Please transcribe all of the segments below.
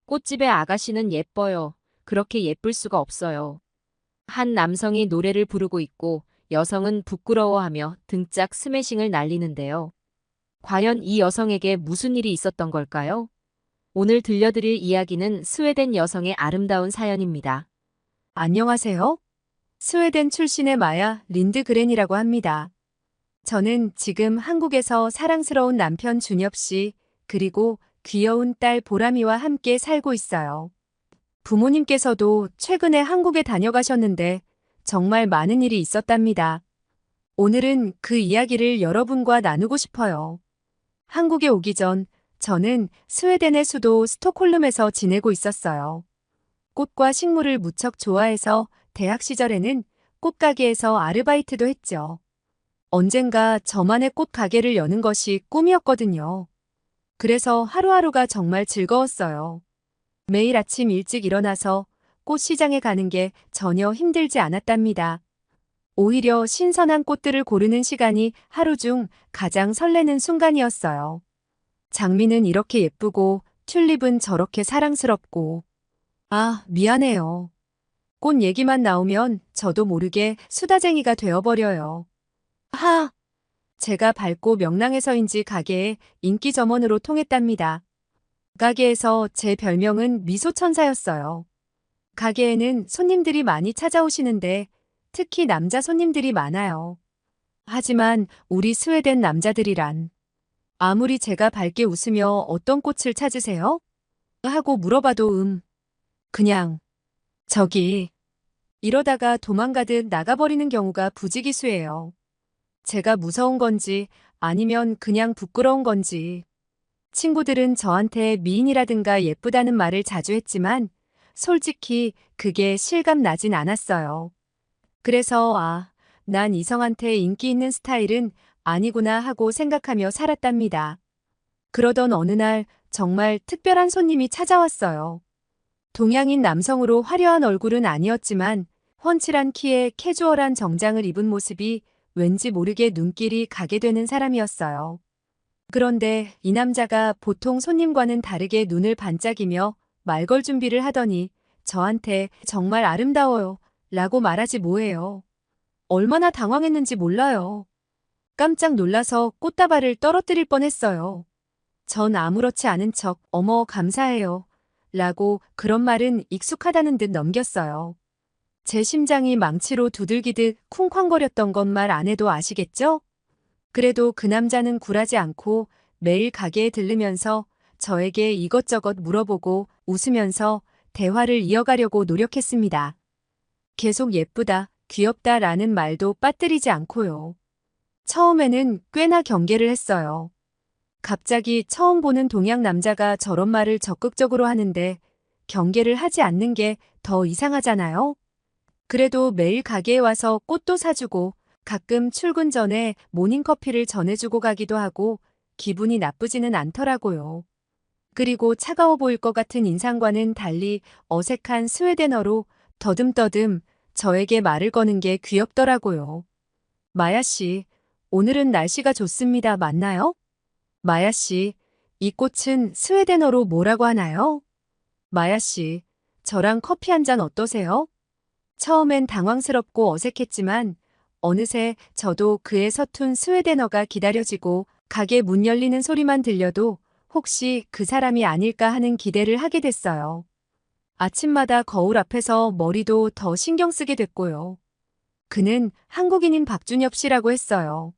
꽃집의 아가씨는 예뻐요. 그렇게 예쁠 수가 없어요. 한 남성이 노래를 부르고 있고 여성은 부끄러워하며 등짝 스매싱을 날리는데요. 과연 이 여성에게 무슨 일이 있었던 걸까요? 오늘 들려드릴 이야기는 스웨덴 여성의 아름다운 사연입니다. 안녕하세요. 스웨덴 출신의 마야 린드그렌이라고 합니다. 저는 지금 한국에서 사랑스러운 남편 준엽 씨, 그리고 귀여운 딸 보람이와 함께 살고 있어요. 부모님께서도 최근에 한국에 다녀가셨는데 정말 많은 일이 있었답니다. 오늘은 그 이야기를 여러분과 나누고 싶어요. 한국에 오기 전 저는 스웨덴의 수도 스톡홀름에서 지내고 있었어요. 꽃과 식물을 무척 좋아해서 대학 시절에는 꽃가게에서 아르바이트도 했죠. 언젠가 저만의 꽃가게를 여는 것이 꿈이었거든요. 그래서 하루하루가 정말 즐거웠어요. 매일 아침 일찍 일어나서 꽃시장에 가는 게 전혀 힘들지 않았답니다. 오히려 신선한 꽃들을 고르는 시간이 하루 중 가장 설레는 순간이었어요. 장미는 이렇게 예쁘고 튤립은 저렇게 사랑스럽고. 아, 미안해요. 꽃 얘기만 나오면 저도 모르게 수다쟁이가 되어버려요. 하! 제가 밝고 명랑해서인지 가게에 인기 점원으로 통했답니다. 가게에서 제 별명은 미소천사였어요. 가게에는 손님들이 많이 찾아오시는데 특히 남자 손님들이 많아요. 하지만 우리 스웨덴 남자들이란 아무리 제가 밝게 웃으며 어떤 꽃을 찾으세요? 하고 물어봐도 그냥 저기 이러다가 도망가듯 나가버리는 경우가 부지기수예요. 제가 무서운 건지 아니면 그냥 부끄러운 건지. 친구들은 저한테 미인이라든가 예쁘다는 말을 자주 했지만 솔직히 그게 실감 나진 않았어요. 그래서 난 이성한테 인기 있는 스타일은 아니구나 하고 생각하며 살았답니다. 그러던 어느 날 정말 특별한 손님이 찾아왔어요. 동양인 남성으로 화려한 얼굴은 아니었지만 훤칠한 키에 캐주얼한 정장을 입은 모습이 왠지 모르게 눈길이 가게 되는 사람이었어요. 그런데 이 남자가 보통 손님과는 다르게 눈을 반짝이며 말 걸 준비를 하더니 저한테 정말 아름다워요 라고 말하지 뭐예요. 얼마나 당황했는지 몰라요. 깜짝 놀라서 꽃다발을 떨어뜨릴 뻔했어요. 전 아무렇지 않은 척 어머 감사해요 라고 그런 말은 익숙하다는 듯 넘겼어요. 제 심장이 망치로 두들기듯 쿵쾅거렸던 것 말 안 해도 아시겠죠? 그래도 그 남자는 굴하지 않고 매일 가게에 들르면서 저에게 이것저것 물어보고 웃으면서 대화를 이어가려고 노력했습니다. 계속 예쁘다, 귀엽다 라는 말도 빠뜨리지 않고요. 처음에는 꽤나 경계를 했어요. 갑자기 처음 보는 동양 남자가 저런 말을 적극적으로 하는데 경계를 하지 않는 게 더 이상하잖아요. 그래도 매일 가게에 와서 꽃도 사주고 가끔 출근 전에 모닝커피를 전해주고 가기도 하고 기분이 나쁘지는 않더라고요. 그리고 차가워 보일 것 같은 인상과는 달리 어색한 스웨덴어로 더듬더듬 저에게 말을 거는 게 귀엽더라고요. 마야 씨, 오늘은 날씨가 좋습니다. 맞나요? 마야 씨, 이 꽃은 스웨덴어로 뭐라고 하나요? 마야 씨, 저랑 커피 한 잔 어떠세요? 처음엔 당황스럽고 어색했지만 어느새 저도 그의 서툰 스웨덴어가 기다려지고 가게 문 열리는 소리만 들려도 혹시 그 사람이 아닐까 하는 기대를 하게 됐어요. 아침마다 거울 앞에서 머리도 더 신경 쓰게 됐고요. 그는 한국인인 박준엽 씨라고 했어요.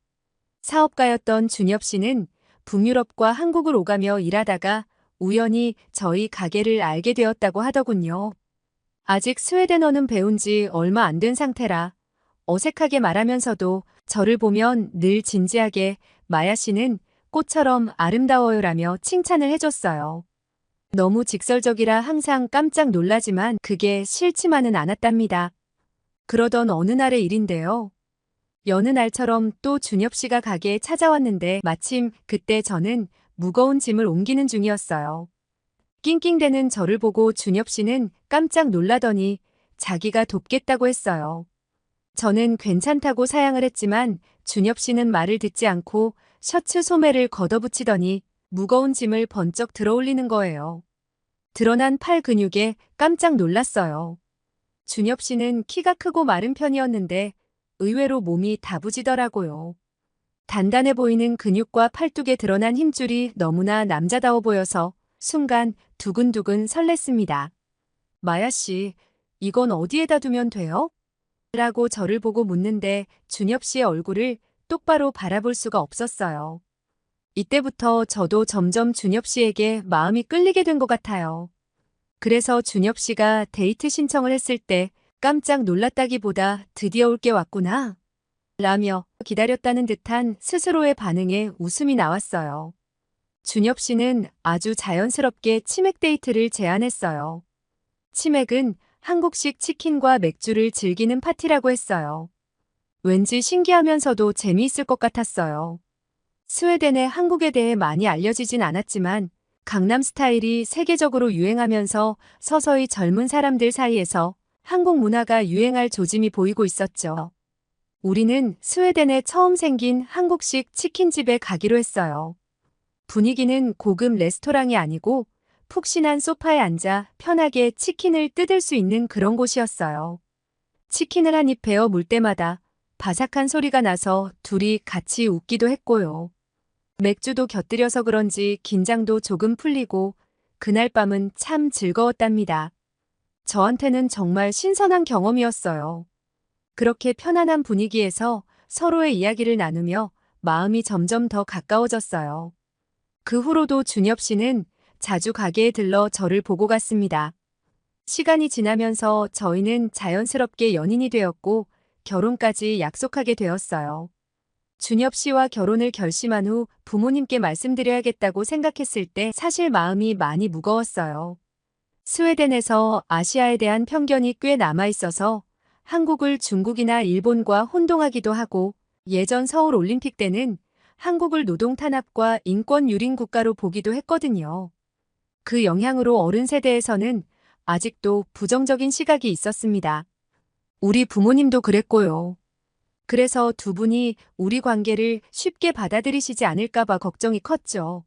사업가였던 준엽 씨는 북유럽과 한국을 오가며 일하다가 우연히 저희 가게를 알게 되었다고 하더군요. 아직 스웨덴어는 배운 지 얼마 안 된 상태라 어색하게 말하면서도 저를 보면 늘 진지하게 마야 씨는 꽃처럼 아름다워요라며 칭찬을 해줬어요. 너무 직설적이라 항상 깜짝 놀라지만 그게 싫지만은 않았답니다. 그러던 어느 날의 일인데요. 여느 날처럼 또 준엽 씨가 가게에 찾아왔는데 마침 그때 저는 무거운 짐을 옮기는 중이었어요. 낑낑대는 저를 보고 준엽 씨는 깜짝 놀라더니 자기가 돕겠다고 했어요. 저는 괜찮다고 사양을 했지만 준엽 씨는 말을 듣지 않고 셔츠 소매를 걷어붙이더니 무거운 짐을 번쩍 들어올리는 거예요. 드러난 팔 근육에 깜짝 놀랐어요. 준엽 씨는 키가 크고 마른 편이었는데 의외로 몸이 다부지더라고요. 단단해 보이는 근육과 팔뚝에 드러난 힘줄이 너무나 남자다워 보여서 순간 두근두근 설렜습니다. 마야 씨, 이건 어디에다 두면 돼요? 라고 저를 보고 묻는데 준엽 씨의 얼굴을 똑바로 바라볼 수가 없었어요. 이때부터 저도 점점 준엽 씨에게 마음이 끌리게 된 것 같아요. 그래서 준엽 씨가 데이트 신청을 했을 때 깜짝 놀랐다기보다 드디어 올 게 왔구나 라며 기다렸다는 듯한 스스로의 반응에 웃음이 나왔어요. 준엽 씨는 아주 자연스럽게 치맥 데이트를 제안했어요. 치맥은 한국식 치킨과 맥주를 즐기는 파티라고 했어요. 왠지 신기하면서도 재미있을 것 같았어요. 스웨덴의 한국에 대해 많이 알려지진 않았지만 강남 스타일이 세계적으로 유행하면서 서서히 젊은 사람들 사이에서 한국 문화가 유행할 조짐이 보이고 있었죠. 우리는 스웨덴에 처음 생긴 한국식 치킨집에 가기로 했어요. 분위기는 고급 레스토랑이 아니고 푹신한 소파에 앉아 편하게 치킨을 뜯을 수 있는 그런 곳이었어요. 치킨을 한 입 베어 물 때마다 바삭한 소리가 나서 둘이 같이 웃기도 했고요. 맥주도 곁들여서 그런지 긴장도 조금 풀리고 그날 밤은 참 즐거웠답니다. 저한테는 정말 신선한 경험이었어요. 그렇게 편안한 분위기에서 서로의 이야기를 나누며 마음이 점점 더 가까워졌어요. 그 후로도 준엽 씨는 자주 가게에 들러 저를 보고 갔습니다. 시간이 지나면서 저희는 자연스럽게 연인이 되었고 결혼까지 약속하게 되었어요. 준엽 씨와 결혼을 결심한 후 부모님께 말씀드려야겠다고 생각했을 때 사실 마음이 많이 무거웠어요. 스웨덴에서 아시아에 대한 편견이 꽤 남아있어서 한국을 중국이나 일본과 혼동하기도 하고 예전 서울 올림픽 때는 한국을 노동 탄압과 인권 유린 국가로 보기도 했거든요. 그 영향으로 어른 세대에서는 아직도 부정적인 시각이 있었습니다. 우리 부모님도 그랬고요. 그래서 두 분이 우리 관계를 쉽게 받아들이시지 않을까봐 걱정이 컸죠.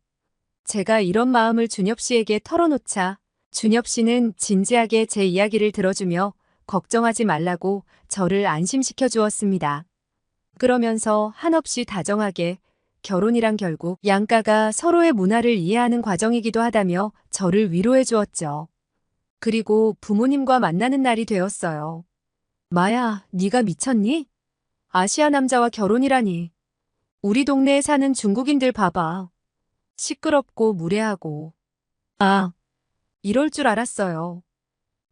제가 이런 마음을 준엽 씨에게 털어놓자 준엽 씨는 진지하게 제 이야기를 들어주며 걱정하지 말라고 저를 안심시켜 주었습니다. 그러면서 한없이 다정하게 결혼이란 결국 양가가 서로의 문화를 이해하는 과정이기도 하다며 저를 위로해 주었죠. 그리고 부모님과 만나는 날이 되었어요. 마야, 네가 미쳤니? 아시아 남자와 결혼이라니. 우리 동네에 사는 중국인들 봐봐. 시끄럽고 무례하고. 아, 이럴 줄 알았어요.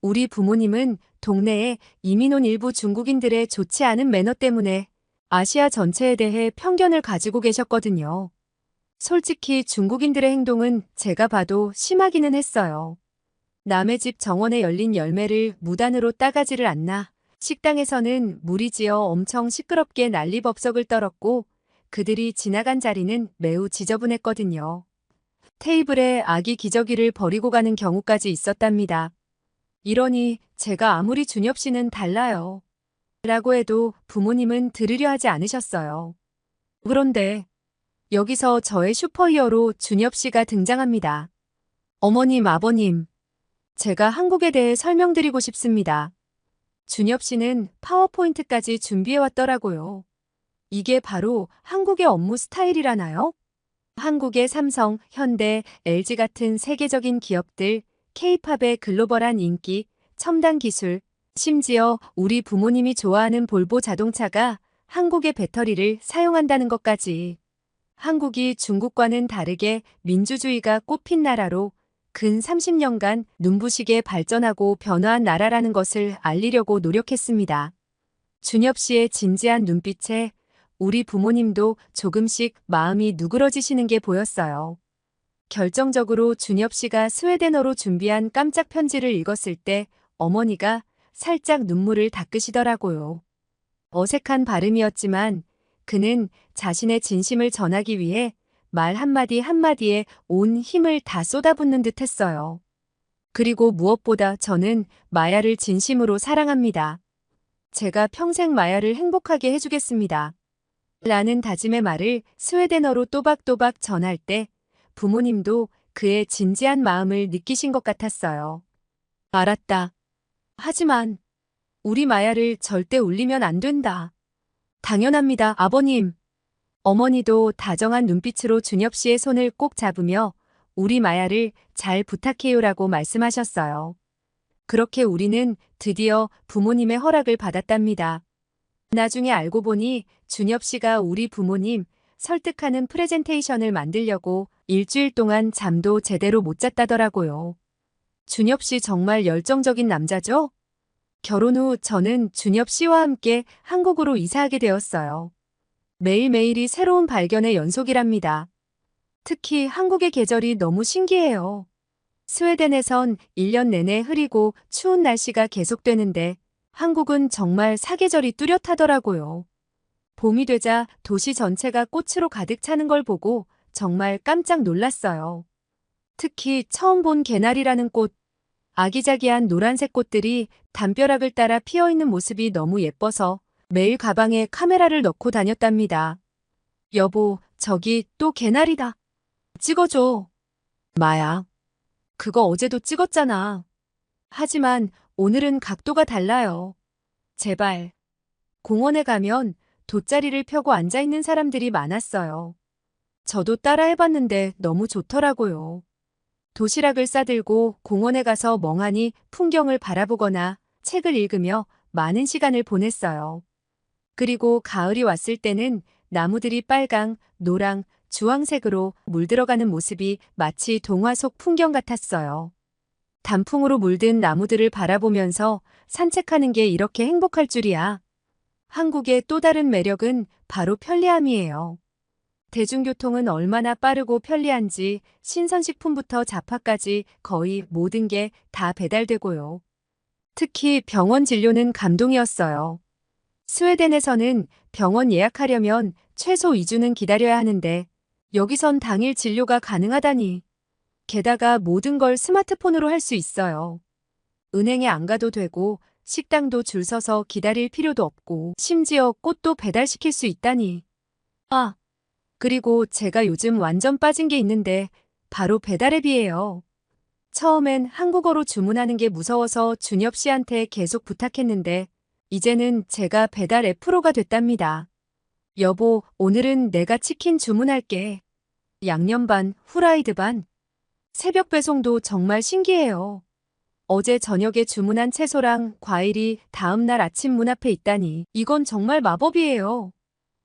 우리 부모님은 동네에 이민 온 일부 중국인들의 좋지 않은 매너 때문에 아시아 전체에 대해 편견을 가지고 계셨거든요. 솔직히 중국인들의 행동은 제가 봐도 심하기는 했어요. 남의 집 정원에 열린 열매를 무단으로 따가지를 않나. 식당에서는 무리지어 엄청 시끄럽게 난리법석을 떨었고 그들이 지나간 자리는 매우 지저분했거든요. 테이블에 아기 기저귀를 버리고 가는 경우까지 있었답니다. 이러니 제가 아무리 준엽 씨는 달라요. 라고 해도 부모님은 들으려 하지 않으셨어요. 그런데 여기서 저의 슈퍼히어로 준엽 씨가 등장합니다. 어머님, 아버님, 제가 한국에 대해 설명드리고 싶습니다. 준엽 씨는 파워포인트까지 준비해 왔더라고요. 이게 바로 한국의 업무 스타일이라나요? 한국의 삼성, 현대, LG 같은 세계적인 기업들, K-팝의 글로벌한 인기, 첨단 기술, 심지어 우리 부모님이 좋아하는 볼보 자동차가 한국의 배터리를 사용한다는 것까지. 한국이 중국과는 다르게 민주주의가 꽃핀 나라로 근 30년간 눈부시게 발전하고 변화한 나라라는 것을 알리려고 노력했습니다. 준엽 씨의 진지한 눈빛에 우리 부모님도 조금씩 마음이 누그러지시는 게 보였어요. 결정적으로 준엽 씨가 스웨덴어로 준비한 깜짝 편지를 읽었을 때 어머니가 살짝 눈물을 닦으시더라고요. 어색한 발음이었지만 그는 자신의 진심을 전하기 위해 말 한마디 한마디에 온 힘을 다 쏟아붓는 듯 했어요. 그리고 무엇보다 저는 마야를 진심으로 사랑합니다. 제가 평생 마야를 행복하게 해주겠습니다. 라는 다짐의 말을 스웨덴어로 또박또박 전할 때 부모님도 그의 진지한 마음을 느끼신 것 같았어요. 알았다. 하지만 우리 마야를 절대 울리면 안 된다. 당연합니다, 아버님. 어머니도 다정한 눈빛으로 준엽 씨의 손을 꼭 잡으며 우리 마야를 잘 부탁해요라고 말씀하셨어요. 그렇게 우리는 드디어 부모님의 허락을 받았답니다. 나중에 알고 보니 준엽 씨가 우리 부모님 설득하는 프레젠테이션을 만들려고 일주일 동안 잠도 제대로 못 잤다더라고요. 준엽 씨 정말 열정적인 남자죠? 결혼 후 저는 준엽 씨와 함께 한국으로 이사하게 되었어요. 매일매일이 새로운 발견의 연속이랍니다. 특히 한국의 계절이 너무 신기해요. 스웨덴에선 1년 내내 흐리고 추운 날씨가 계속되는데 한국은 정말 사계절이 뚜렷하더라고요. 봄이 되자 도시 전체가 꽃으로 가득 차는 걸 보고 정말 깜짝 놀랐어요. 특히 처음 본 개나리라는 꽃, 아기자기한 노란색 꽃들이 담벼락을 따라 피어있는 모습이 너무 예뻐서 매일 가방에 카메라를 넣고 다녔답니다. 여보, 저기 또 개나리다. 찍어줘. 마야, 그거 어제도 찍었잖아. 하지만 오늘은 각도가 달라요. 제발. 공원에 가면 돗자리를 펴고 앉아있는 사람들이 많았어요. 저도 따라 해봤는데 너무 좋더라고요. 도시락을 싸들고 공원에 가서 멍하니 풍경을 바라보거나 책을 읽으며 많은 시간을 보냈어요. 그리고 가을이 왔을 때는 나무들이 빨강, 노랑, 주황색으로 물들어가는 모습이 마치 동화 속 풍경 같았어요. 단풍으로 물든 나무들을 바라보면서 산책하는 게 이렇게 행복할 줄이야. 한국의 또 다른 매력은 바로 편리함이에요. 대중교통은 얼마나 빠르고 편리한지 신선식품부터 잡화까지 거의 모든 게 다 배달되고요. 특히 병원 진료는 감동이었어요. 스웨덴에서는 병원 예약하려면 최소 2주는 기다려야 하는데 여기선 당일 진료가 가능하다니. 게다가 모든 걸 스마트폰으로 할 수 있어요. 은행에 안 가도 되고 식당도 줄 서서 기다릴 필요도 없고 심지어 꽃도 배달시킬 수 있다니. 아, 그리고 제가 요즘 완전 빠진 게 있는데 바로 배달앱이에요. 처음엔 한국어로 주문하는 게 무서워서 준엽 씨한테 계속 부탁했는데 이제는 제가 배달앱 프로가 됐답니다. 여보, 오늘은 내가 치킨 주문할게. 양념 반, 후라이드 반. 새벽 배송도 정말 신기해요. 어제 저녁에 주문한 채소랑 과일이 다음날 아침 문 앞에 있다니 이건 정말 마법이에요.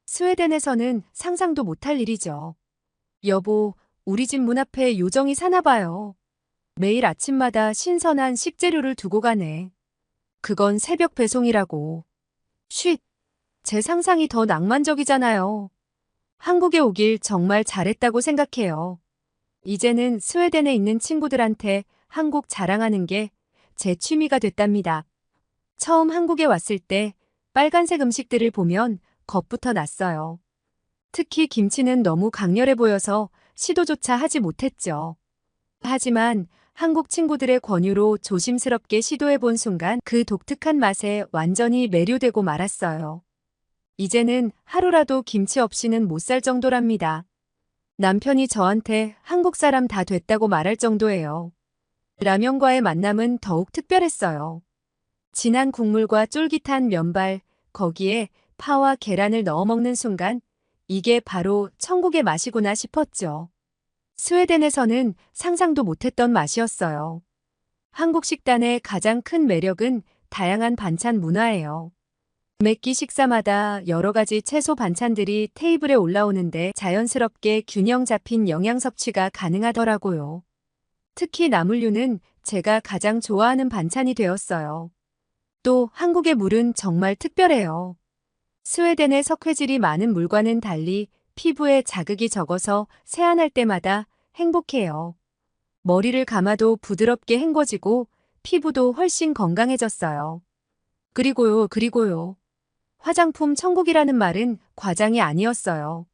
스웨덴에서는 상상도 못할 일이죠. 여보, 우리 집 문 앞에 요정이 사나 봐요. 매일 아침마다 신선한 식재료를 두고 가네. 그건 새벽 배송이라고. 쉿, 제 상상이 더 낭만적이잖아요. 한국에 오길 정말 잘했다고 생각해요. 이제는 스웨덴에 있는 친구들한테 한국 자랑하는 게 제 취미가 됐답니다. 처음 한국에 왔을 때 빨간색 음식들을 보면 겁부터 났어요. 특히 김치는 너무 강렬해 보여서 시도조차 하지 못했죠. 하지만 한국 친구들의 권유로 조심스럽게 시도해 본 순간 그 독특한 맛에 완전히 매료되고 말았어요. 이제는 하루라도 김치 없이는 못 살 정도랍니다. 남편이 저한테 한국 사람 다 됐다고 말할 정도예요. 라면과의 만남은 더욱 특별했어요. 진한 국물과 쫄깃한 면발, 거기에 파와 계란을 넣어 먹는 순간 이게 바로 천국의 맛이구나 싶었죠. 스웨덴에서는 상상도 못했던 맛이었어요. 한국 식단의 가장 큰 매력은 다양한 반찬 문화예요. 매끼 식사마다 여러 가지 채소 반찬들이 테이블에 올라오는데 자연스럽게 균형 잡힌 영양 섭취가 가능하더라고요. 특히 나물류는 제가 가장 좋아하는 반찬이 되었어요. 또 한국의 물은 정말 특별해요. 스웨덴의 석회질이 많은 물과는 달리 피부에 자극이 적어서 세안할 때마다 행복해요. 머리를 감아도 부드럽게 헹궈지고 피부도 훨씬 건강해졌어요. 그리고요. 화장품 천국이라는 말은 과장이 아니었어요.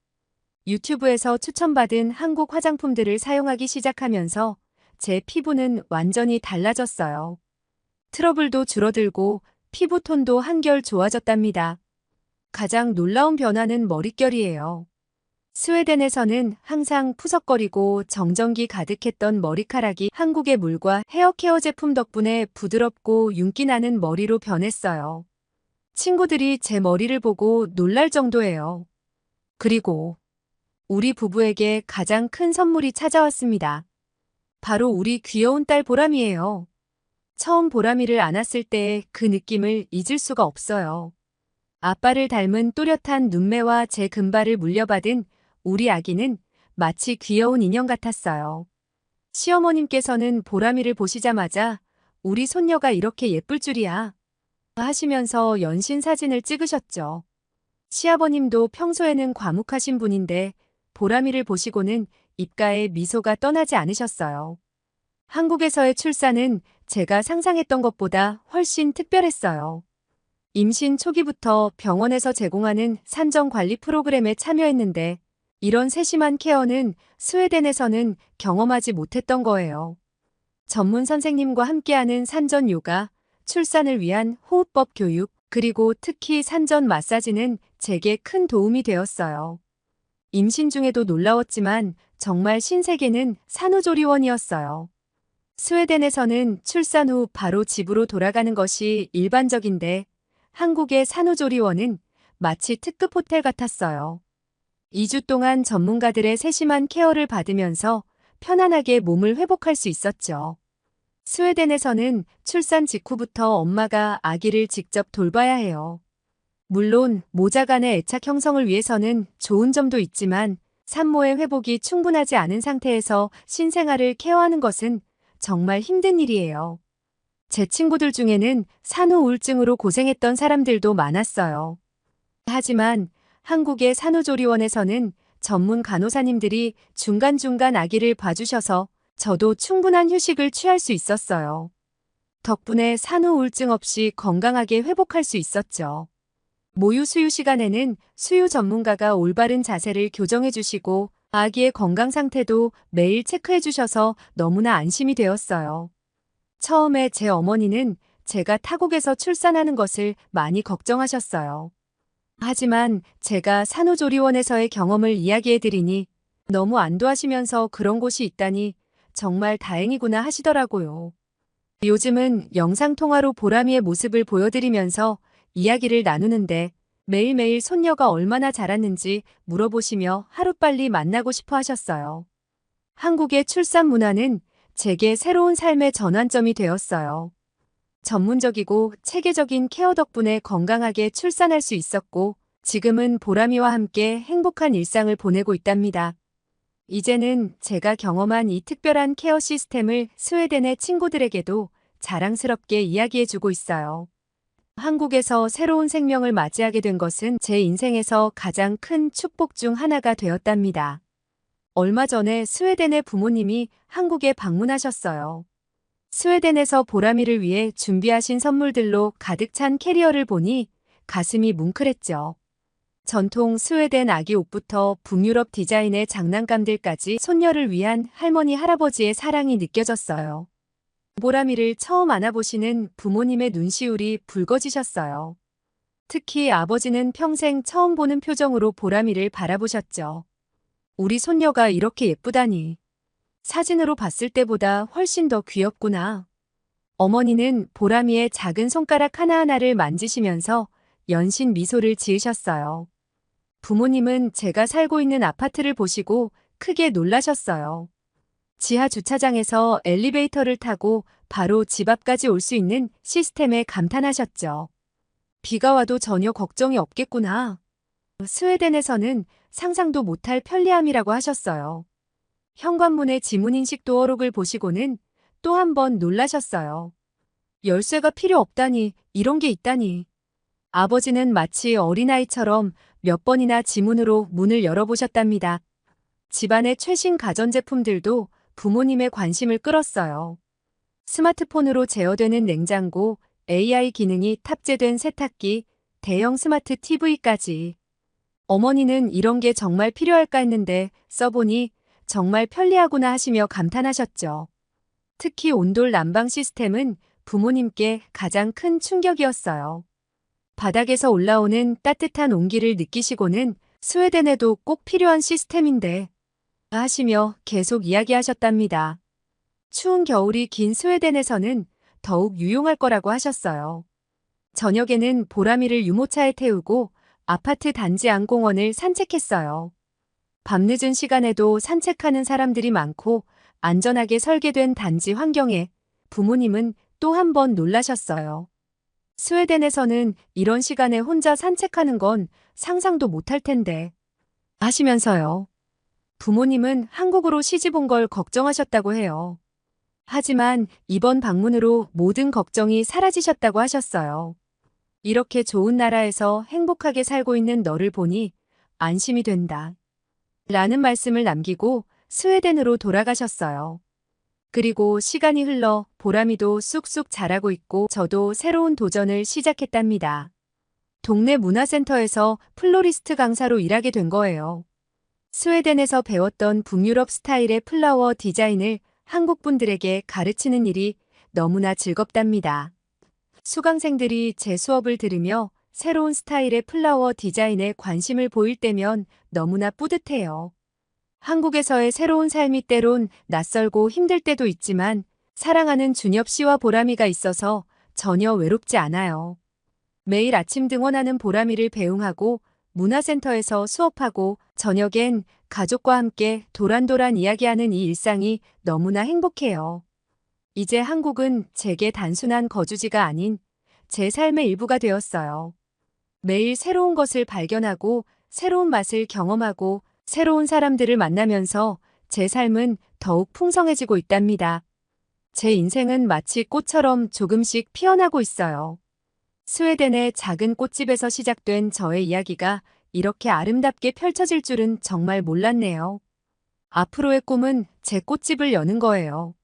유튜브에서 추천받은 한국 화장품들을 사용하기 시작하면서 제 피부는 완전히 달라졌어요. 트러블도 줄어들고 피부톤도 한결 좋아졌답니다. 가장 놀라운 변화는 머릿결이에요. 스웨덴에서는 항상 푸석거리고 정전기 가득했던 머리카락이 한국의 물과 헤어 케어 제품 덕분에 부드럽고 윤기 나는 머리로 변했어요. 친구들이 제 머리를 보고 놀랄 정도예요. 그리고 우리 부부에게 가장 큰 선물이 찾아왔습니다. 바로 우리 귀여운 딸 보람이에요. 처음 보람이를 안았을 때의 그 느낌을 잊을 수가 없어요. 아빠를 닮은 또렷한 눈매와 제 금발을 물려받은 우리 아기는 마치 귀여운 인형 같았어요. 시어머님께서는 보람이를 보시자마자 우리 손녀가 이렇게 예쁠 줄이야 하시면서 연신 사진을 찍으셨죠. 시아버님도 평소에는 과묵하신 분인데 보람이를 보시고는 입가에 미소가 떠나지 않으셨어요. 한국에서의 출산은 제가 상상했던 것보다 훨씬 특별했어요. 임신 초기부터 병원에서 제공하는 산정 관리 프로그램에 참여했는데 이런 세심한 케어는 스웨덴에서는 경험하지 못했던 거예요. 전문 선생님과 함께하는 산전 요가, 출산을 위한 호흡법 교육, 그리고 특히 산전 마사지는 제게 큰 도움이 되었어요. 임신 중에도 놀라웠지만 정말 신세계는 산후조리원이었어요. 스웨덴에서는 출산 후 바로 집으로 돌아가는 것이 일반적인데 한국의 산후조리원은 마치 특급 호텔 같았어요. 2주 동안 전문가들의 세심한 케어를 받으면서 편안하게 몸을 회복할 수 있었죠. 스웨덴에서는 출산 직후부터 엄마가 아기를 직접 돌봐야 해요. 물론 모자 간의 애착 형성을 위해서는 좋은 점도 있지만 산모의 회복이 충분하지 않은 상태에서 신생아를 케어하는 것은 정말 힘든 일이에요. 제 친구들 중에는 산후 우울증으로 고생했던 사람들도 많았어요. 하지만 한국의 산후조리원에서는 전문 간호사님들이 중간중간 아기를 봐주셔서 저도 충분한 휴식을 취할 수 있었어요. 덕분에 산후 우울증 없이 건강하게 회복할 수 있었죠. 모유 수유 시간에는 수유 전문가가 올바른 자세를 교정해 주시고 아기의 건강 상태도 매일 체크해 주셔서 너무나 안심이 되었어요. 처음에 제 어머니는 제가 타국에서 출산하는 것을 많이 걱정하셨어요. 하지만 제가 산후조리원에서의 경험을 이야기해 드리니 너무 안도하시면서 그런 곳이 있다니 정말 다행이구나 하시더라고요. 요즘은 영상통화로 보람이의 모습을 보여드리면서 이야기를 나누는데 매일매일 손녀가 얼마나 자랐는지 물어보시며 하루빨리 만나고 싶어 하셨어요. 한국의 출산 문화는 제게 새로운 삶의 전환점이 되었어요. 전문적이고 체계적인 케어 덕분에 건강하게 출산할 수 있었고 지금은 보람이와 함께 행복한 일상을 보내고 있답니다. 이제는 제가 경험한 이 특별한 케어 시스템을 스웨덴의 친구들에게도 자랑스럽게 이야기해주고 있어요. 한국에서 새로운 생명을 맞이하게 된 것은 제 인생에서 가장 큰 축복 중 하나가 되었답니다. 얼마 전에 스웨덴의 부모님이 한국에 방문하셨어요. 스웨덴에서 보람이를 위해 준비하신 선물들로 가득 찬 캐리어를 보니 가슴이 뭉클했죠. 전통 스웨덴 아기 옷부터 북유럽 디자인의 장난감들까지 손녀를 위한 할머니 할아버지의 사랑이 느껴졌어요. 보람이를 처음 안아보시는 부모님의 눈시울이 붉어지셨어요. 특히 아버지는 평생 처음 보는 표정으로 보람이를 바라보셨죠. 우리 손녀가 이렇게 예쁘다니. 사진으로 봤을 때보다 훨씬 더 귀엽구나. 어머니는 보람이의 작은 손가락 하나하나를 만지시면서 연신 미소를 지으셨어요. 부모님은 제가 살고 있는 아파트를 보시고 크게 놀라셨어요. 지하 주차장에서 엘리베이터를 타고 바로 집 앞까지 올 수 있는 시스템에 감탄하셨죠. 비가 와도 전혀 걱정이 없겠구나. 스웨덴에서는 상상도 못할 편리함이라고 하셨어요. 현관문의 지문인식 도어록을 보시고는 또 한 번 놀라셨어요. 열쇠가 필요 없다니, 이런 게 있다니. 아버지는 마치 어린아이처럼 몇 번이나 지문으로 문을 열어보셨답니다. 집안의 최신 가전제품들도 부모님의 관심을 끌었어요. 스마트폰으로 제어되는 냉장고, AI 기능이 탑재된 세탁기, 대형 스마트 TV까지. 어머니는 이런 게 정말 필요할까 했는데 써보니 정말 편리하구나 하시며 감탄하셨죠. 특히 온돌 난방 시스템은 부모님께 가장 큰 충격이었어요. 바닥에서 올라오는 따뜻한 온기를 느끼시고는 스웨덴에도 꼭 필요한 시스템인데 하시며 계속 이야기하셨답니다. 추운 겨울이 긴 스웨덴에서는 더욱 유용할 거라고 하셨어요. 저녁에는 보람이를 유모차에 태우고 아파트 단지 안공원을 산책했어요. 밤늦은 시간에도 산책하는 사람들이 많고 안전하게 설계된 단지 환경에 부모님은 또 한 번 놀라셨어요. 스웨덴에서는 이런 시간에 혼자 산책하는 건 상상도 못할 텐데 하시면서요. 부모님은 한국으로 시집 온 걸 걱정하셨다고 해요. 하지만 이번 방문으로 모든 걱정이 사라지셨다고 하셨어요. 이렇게 좋은 나라에서 행복하게 살고 있는 너를 보니 안심이 된다. 라는 말씀을 남기고 스웨덴으로 돌아가셨어요. 그리고 시간이 흘러 보람이도 쑥쑥 자라고 있고 저도 새로운 도전을 시작했답니다. 동네 문화센터에서 플로리스트 강사로 일하게 된 거예요. 스웨덴에서 배웠던 북유럽 스타일의 플라워 디자인을 한국 분들에게 가르치는 일이 너무나 즐겁답니다. 수강생들이 제 수업을 들으며 새로운 스타일의 플라워 디자인에 관심을 보일 때면 너무나 뿌듯해요. 한국에서의 새로운 삶이 때론 낯설고 힘들 때도 있지만 사랑하는 준엽 씨와 보람이가 있어서 전혀 외롭지 않아요. 매일 아침 등원하는 보람이를 배웅하고 문화센터에서 수업하고 저녁엔 가족과 함께 도란도란 이야기하는 이 일상이 너무나 행복해요. 이제 한국은 제게 단순한 거주지가 아닌 제 삶의 일부가 되었어요. 매일 새로운 것을 발견하고 새로운 맛을 경험하고 새로운 사람들을 만나면서 제 삶은 더욱 풍성해지고 있답니다. 제 인생은 마치 꽃처럼 조금씩 피어나고 있어요. 스웨덴의 작은 꽃집에서 시작된 저의 이야기가 이렇게 아름답게 펼쳐질 줄은 정말 몰랐네요. 앞으로의 꿈은 제 꽃집을 여는 거예요.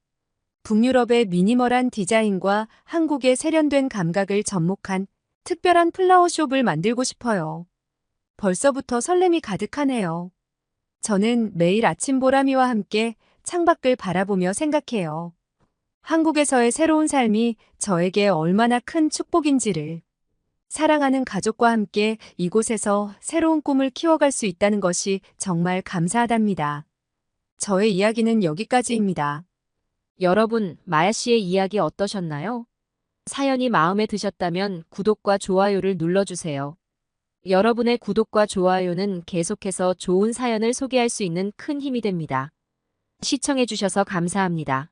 북유럽의 미니멀한 디자인과 한국의 세련된 감각을 접목한 특별한 플라워숍을 만들고 싶어요. 벌써부터 설렘이 가득하네요. 저는 매일 아침 보람이와 함께 창밖을 바라보며 생각해요. 한국에서의 새로운 삶이 저에게 얼마나 큰 축복인지를. 사랑하는 가족과 함께 이곳에서 새로운 꿈을 키워갈 수 있다는 것이 정말 감사하답니다. 저의 이야기는 여기까지입니다. 여러분, 마야 씨의 이야기 어떠셨나요? 사연이 마음에 드셨다면 구독과 좋아요를 눌러주세요. 여러분의 구독과 좋아요는 계속해서 좋은 사연을 소개할 수 있는 큰 힘이 됩니다. 시청해주셔서 감사합니다.